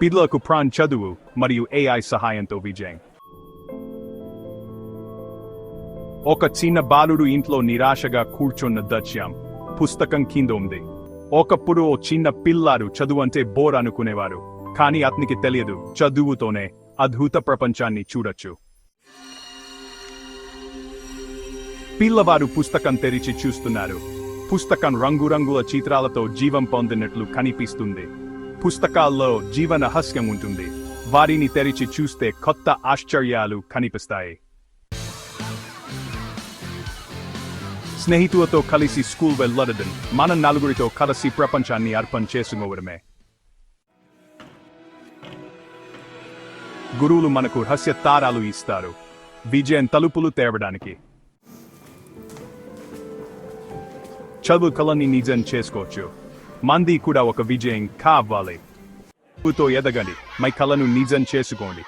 పిల్లలకు ప్రాన్ చదువు మరియు AI సహాయంతో విజయం. ఒక చిన్న బాలుడు ఇంట్లో నిరాశగా కూర్చున్న దృశ్యం పుస్తకం కింద ఉంది. ఒకప్పుడు ఓ చిన్న పిల్లాడు చదువు అంటే బోర్ అనుకునేవారు, కానీ అతనికి తెలియదు చదువుతోనే అద్భుత ప్రపంచాన్ని చూడొచ్చు. పిల్లవాడు పుస్తకం తెరిచి చూస్తున్నారు. పుస్తకం రంగురంగుల చిత్రాలతో జీవం పొందినట్లు కనిపిస్తుంది. పుస్తకాల్లో జీవన రహస్యం ఉంటుంది. వారిని తెరిచి చూస్తే కొత్త ఆశ్చర్యాలు కనిపిస్తాయి. స్నేహితులతో కలిసి స్కూల్ వెళ్ళడం, మనం నలుగురితో కలిసి ప్రపంచాన్ని అర్పణ చేసుకోవడమే. గురువులు మనకు రహస్య తారాలు ఇస్తారు, విజయం తలుపులు తెరవడానికి. చదువు కళని నిజం చేసుకోవచ్చు. మంది కూడా ఒక విజయం కావాలి. చదువుతో ఎదగండి, మీ కళను నిజం చేసుకోండి.